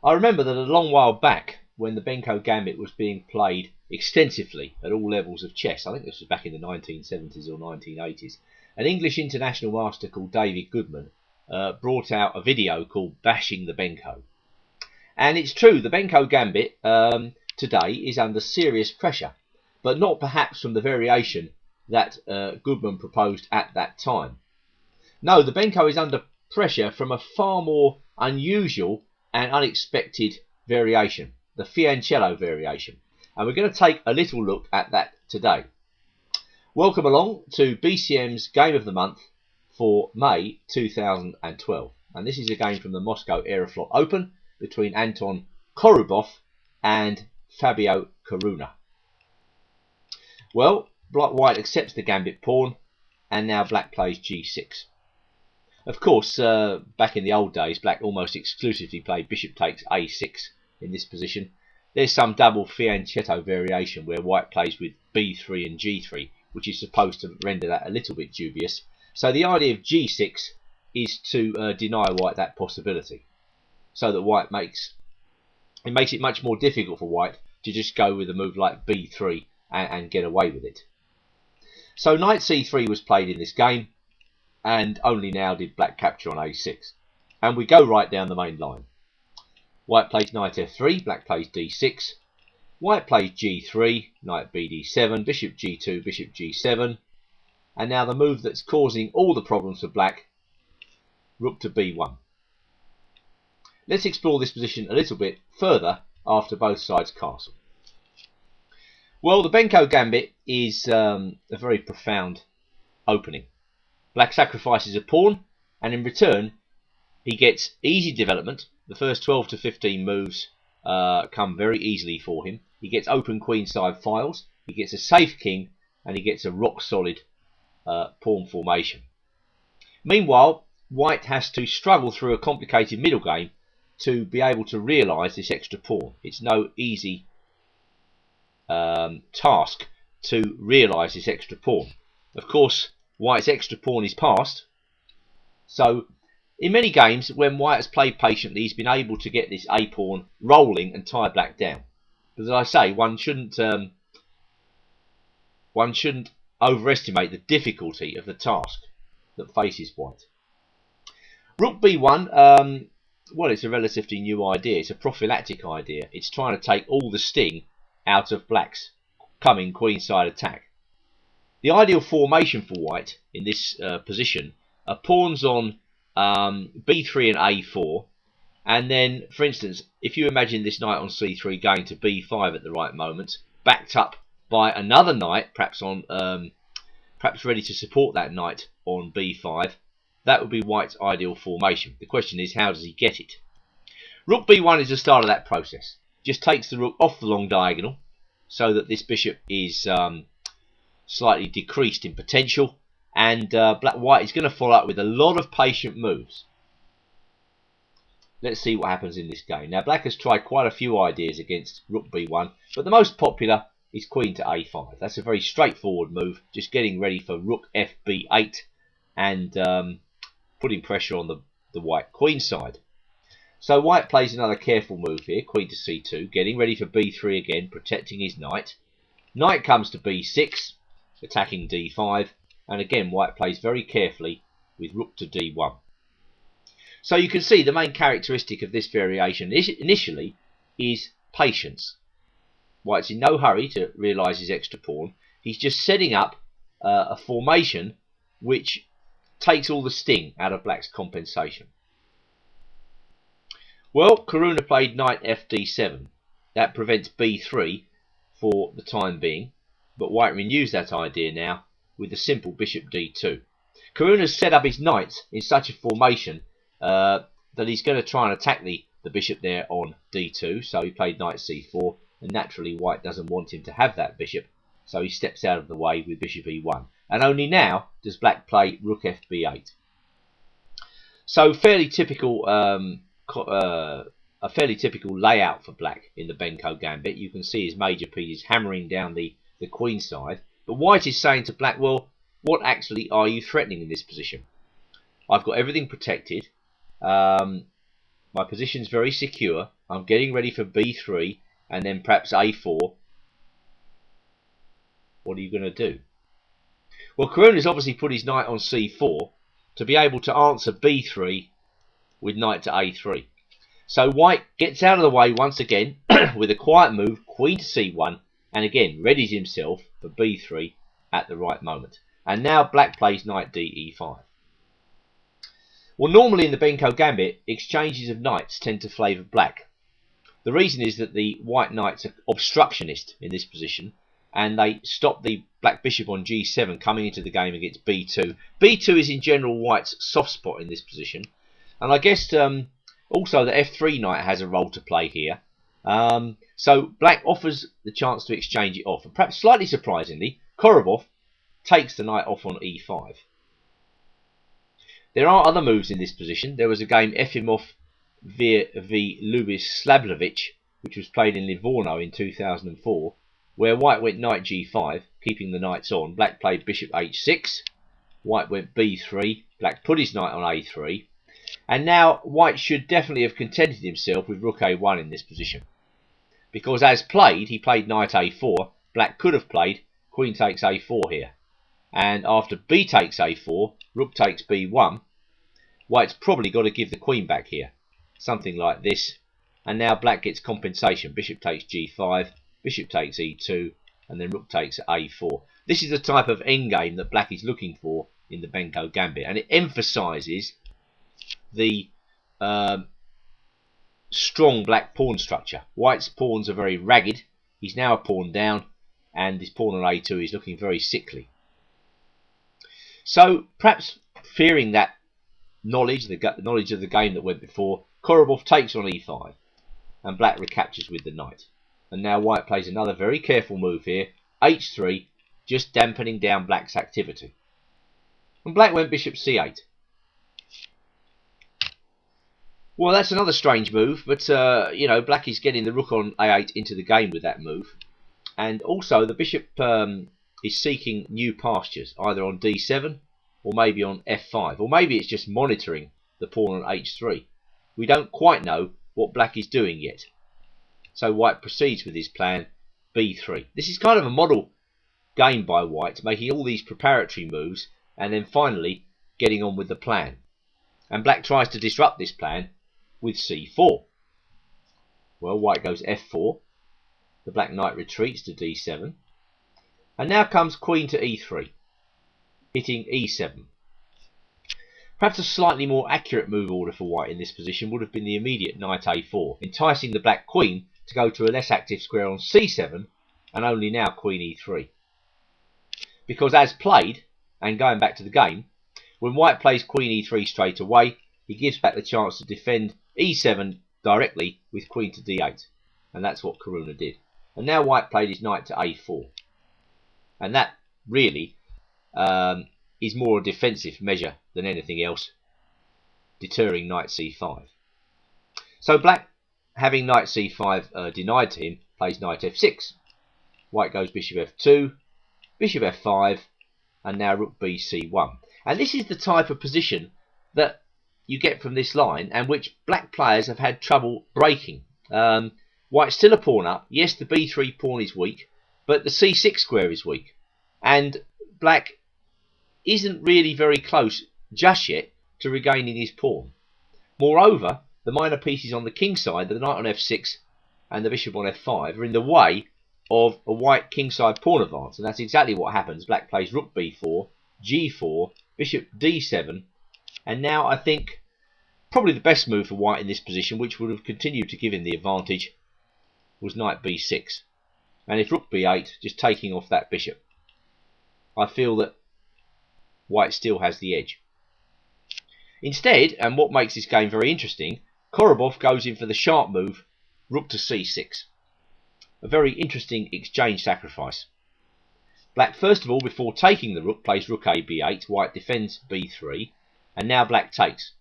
I remember that a long while back, when the Benko Gambit was being played extensively at all levels of chess, I think this was back in the 1970s or 1980s, an English international master called David Goodman brought out a video called Bashing the Benko. And it's true, the Benko Gambit today is under serious pressure, but not perhaps from the variation that Goodman proposed at that time. No, the Benko is under pressure from a far more unusual and unexpected variation, the fianchetto variation. And we're going to take a little look at that today. Welcome along to BCM's Game of the Month for May 2012. And this is a game from the Moscow Aeroflot Open between Anton Korobov and Fabio Caruana. Well, white accepts the Gambit pawn, and now black plays g6. Of course, back in the old days, black almost exclusively played bishop takes a6 in this position. There's some double fianchetto variation where white plays with b3 and g3, which is supposed to render that a little bit dubious. So the idea of g6 is to deny white that possibility, so that white makes it much more difficult for white to just go with a move like b3 and get away with it. So knight c3 was played in this game, and only now did black capture on a6. And we go right down the main line. White plays knight f3, black plays d6. White plays g3, knight bd7, bishop g2, bishop g7. And now the move that's causing all the problems for black, rook to b1. Let's explore this position a little bit further after both sides castle. Well, the Benko Gambit is a very profound opening. Black sacrifices a pawn, and in return he gets easy development. The first 12 to 15 moves come very easily for him. He gets open queenside files, he gets a safe king, and he gets a rock solid pawn formation. Meanwhile, white has to struggle through a complicated middle game to be able to realise this extra pawn. It's no easy task to realise this extra pawn. Of course, white's extra pawn is passed, so in many games when white has played patiently, he's been able to get this a pawn rolling and tie black down. But as I say, one shouldn't overestimate the difficulty of the task that faces white. Rook b1, well, it's a relatively new idea. It's a prophylactic idea. It's trying to take all the sting out of black's coming queenside attack. The ideal formation for white in this position are pawns on b3 and a4, and then, for instance, if you imagine this knight on c3 going to b5 at the right moment, backed up by another knight, perhaps ready to support that knight on b5, that would be white's ideal formation. The question is, how does he get it? Rook b1 is the start of that process. Just takes the rook off the long diagonal so that this bishop is slightly decreased in potential, and white is going to follow up with a lot of patient moves. Let's see what happens in this game. Now, black has tried quite a few ideas against rook b1, but the most popular is queen to a5. That's a very straightforward move, just getting ready for rook fb8 and putting pressure on the white queen side. So white plays another careful move here, queen to c2, getting ready for b3 again, protecting his knight. Knight comes to b6, attacking d5, and again white plays very carefully with rook to d1. So you can see the main characteristic of this variation initially is patience. White's in no hurry to realise his extra pawn. He's just setting up a formation which takes all the sting out of black's compensation. Well, Caruana played knight fd7. That prevents b3 for the time being, but white renews that idea now with the simple bishop d2. Caruana's set up his knights in such a formation that he's going to try and attack the bishop there on d2, so he played knight c4, and naturally white doesn't want him to have that bishop, so he steps out of the way with bishop e1. And only now does black play rook fb8. So fairly typical, a fairly typical layout for black in the Benko Gambit. You can see his major pieces hammering down the queen side, but white is saying to black, well, what actually are you threatening in this position? I've got everything protected. My position's very secure. I'm getting ready for b3 and then perhaps a4. What are you going to do? Well, Caruana's obviously put his knight on c4 to be able to answer b3 with knight to a3. So white gets out of the way once again with a quiet move, queen to c1, and again readies himself for b3 at the right moment. And now black plays knight d e5. Well, normally in the Benko Gambit, exchanges of knights tend to favour black. The reason is that the white knights are obstructionist in this position, and they stop the black bishop on g7 coming into the game against b2. b2 is in general white's soft spot in this position, and I guess also the f3 knight has a role to play here. So black offers the chance to exchange it off, and perhaps slightly surprisingly, Korobov takes the knight off on e5. There are other moves in this position. There was a game Efimov v Lubis Slavlovich, which was played in Livorno in 2004, where white went knight g5, keeping the knights on. Black played bishop h6, white went b3, black put his knight on a3, and now white should definitely have contented himself with rook a1 in this position, because as played, he played knight a4. Black could have played queen takes a4 here, and after b takes a4, rook takes b1, white's probably got to give the queen back here, something like this, and now black gets compensation. Bishop takes g5, bishop takes e2, and then rook takes a4. This is the type of endgame that black is looking for in the Benko Gambit, and it emphasises the strong black pawn structure. White's pawns are very ragged. He's now a pawn down, and his pawn on a2 is looking very sickly. So perhaps fearing that knowledge, the knowledge of the game that went before, Korobov takes on e5, and black recaptures with the knight. And now white plays another very careful move here, h3, just dampening down black's activity. And black went bishop c8. Well, that's another strange move, but you know, black is getting the rook on a8 into the game with that move. And also the bishop is seeking new pastures, either on d7 or maybe on f5, or maybe it's just monitoring the pawn on h3. We don't quite know what black is doing yet. So white proceeds with his plan b3. This is kind of a model game by white, making all these preparatory moves and then finally getting on with the plan. And black tries to disrupt this plan with c4. Well, white goes f4. The black knight retreats to d7. And now comes queen to e3, hitting e7. Perhaps a slightly more accurate move order for white in this position would have been the immediate knight a4, enticing the black queen to go to a less active square on c7, and only now queen e3. Because as played, and going back to the game, when white plays queen e3 straight away, he gives back the chance to defend e7 directly with queen to d8. And that's what Caruana did. And now white played his knight to a4. And that really is more a defensive measure than anything else, deterring knight c5. So black, having knight c5 denied to him, plays knight f6. White goes bishop f2, bishop f5, and now rook b c1. And this is the type of position that you get from this line, and which black players have had trouble breaking. White's still a pawn up. Yes, the b3 pawn is weak, but the c6 square is weak. And black isn't really very close just yet to regaining his pawn. Moreover, the minor pieces on the king side, the knight on f6 and the bishop on f5, are in the way of a white kingside pawn advance. And that's exactly what happens. Black plays rook b4, g4, bishop d7. And now I think probably the best move for white in this position, which would have continued to give him the advantage, was knight b6. And if rook b8, just taking off that bishop, I feel that white still has the edge. Instead, and what makes this game very interesting, Korobov goes in for the sharp move, rook to c6. A very interesting exchange sacrifice. Black, first of all, before taking the rook, plays rook a b8. White defends b3. And now black takes.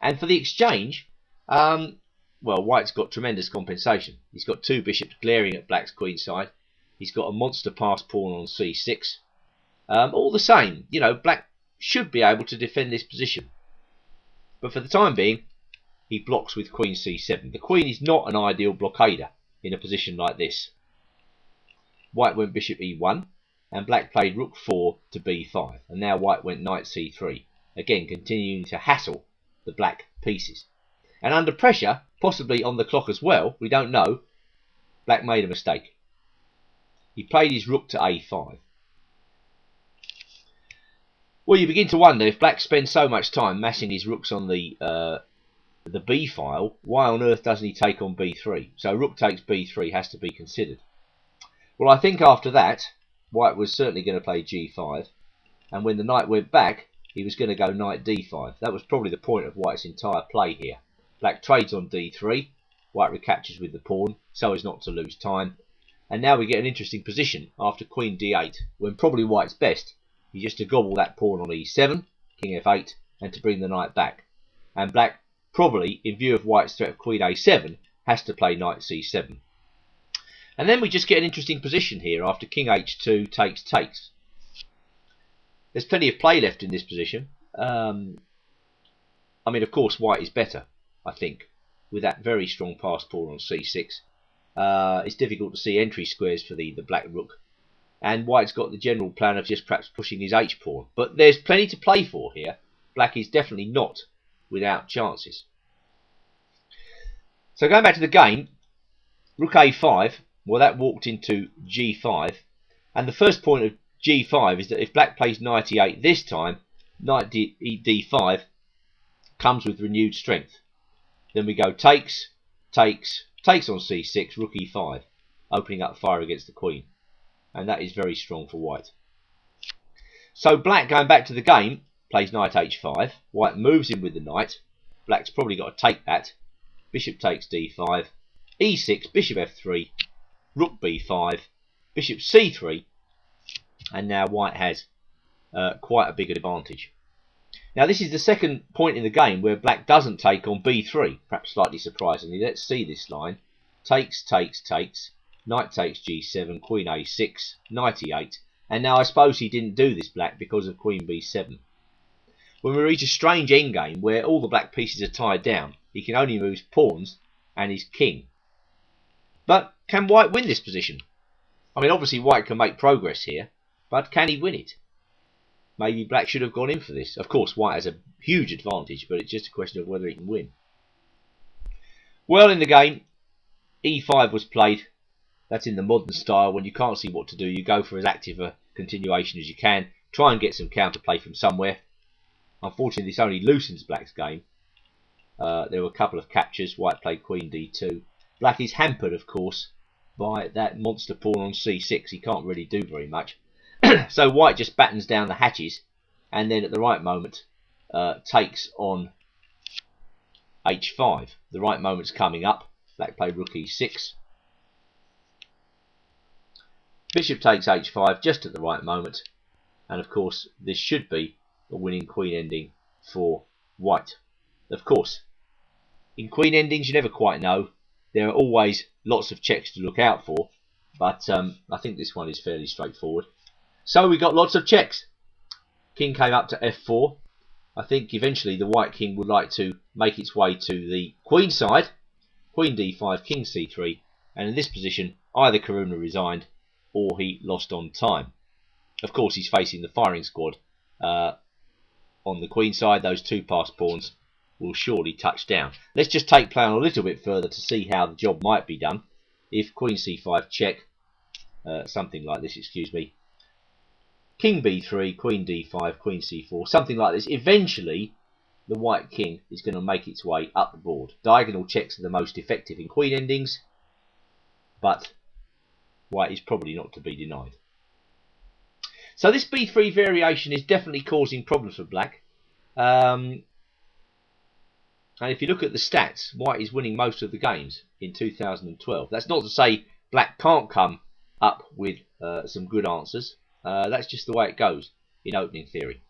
And for the exchange, well, white's got tremendous compensation. He's got two bishops glaring at black's queenside. He's got a monster passed pawn on c6. All the same, you know, black should be able to defend this position. But for the time being, he blocks with queen c7. The queen is not an ideal blockader in a position like this. White went bishop e1, and black played rook 4 to b5, and now white went knight c3, again continuing to hassle the black pieces. And under pressure, possibly on the clock as well, we don't know, black made a mistake. He played his rook to a5. Well, you begin to wonder, if black spends so much time massing his rooks on the b file, why on earth doesn't he take on b3? So rook takes b3 has to be considered. Well, I think after that, white was certainly going to play g5, and when the knight went back, he was going to go knight d5. That was probably the point of white's entire play here. Black trades on d3, white recaptures with the pawn, so as not to lose time, and now we get an interesting position after queen d8, when probably white's best is just to gobble that pawn on e7, king f8, and to bring the knight back. And black, probably, in view of white's threat of queen a7, has to play knight c7. And then we just get an interesting position here after king h2 takes. There's plenty of play left in this position. I mean, of course, white is better, I think, with that very strong passed pawn on c6. It's difficult to see entry squares for the black rook. And white's got the general plan of just perhaps pushing his h-pawn. But there's plenty to play for here. Black is definitely not without chances. So going back to the game, rook a5, well, that walked into g5. And the first point of g5 is that if black plays knight e8 this time, knight d5 comes with renewed strength. Then we go takes on c6, rook e5, opening up fire against the queen. And that is very strong for white. So black, going back to the game, plays knight h5. White moves in with the knight. Black's probably got to take that. Bishop takes d5, e6, bishop f3, rook b5, bishop c3, and now white has quite a big advantage. Now this is the second point in the game where black doesn't take on b3, perhaps slightly surprisingly. Let's see this line. Takes, knight takes g7, queen a6, knight e8, and now I suppose he didn't do this, black, because of queen b7. When we reach a strange endgame where all the black pieces are tied down, he can only move pawns and his king. But can white win this position? I mean, obviously white can make progress here, but can he win it? Maybe black should have gone in for this. Of course, white has a huge advantage, but it's just a question of whether he can win. Well, in the game, e5 was played. That's in the modern style. When you can't see what to do, you go for as active a continuation as you can. Try and get some counterplay from somewhere. Unfortunately, this only loosens black's game. There were a couple of captures. White played queen d2. Black is hampered, of course, by that monster pawn on c6. He can't really do very much. So white just battens down the hatches, and then at the right moment takes on h5. The right moment's coming up. Black played rook e6. Bishop takes h5 just at the right moment, and of course this should be a winning queen ending for white. Of course, in queen endings you never quite know. There are always lots of checks to look out for, but I think this one is fairly straightforward. So we got lots of checks. King came up to f4. I think eventually the white king would like to make its way to the queen side. Queen d5, king c3, and in this position either Caruana resigned or he lost on time. Of course, he's facing the firing squad on the queen side. Those two passed pawns will surely touch down. Let's just take play on a little bit further to see how the job might be done. If queen c5 check, something like this, excuse me, king b3, queen d5, queen c4, something like this. Eventually, the white king is going to make its way up the board. Diagonal checks are the most effective in queen endings, but white is probably not to be denied. So this b3 variation is definitely causing problems for black. And if you look at the stats, white is winning most of the games in 2012. That's not to say black can't come up with some good answers. That's just the way it goes in opening theory.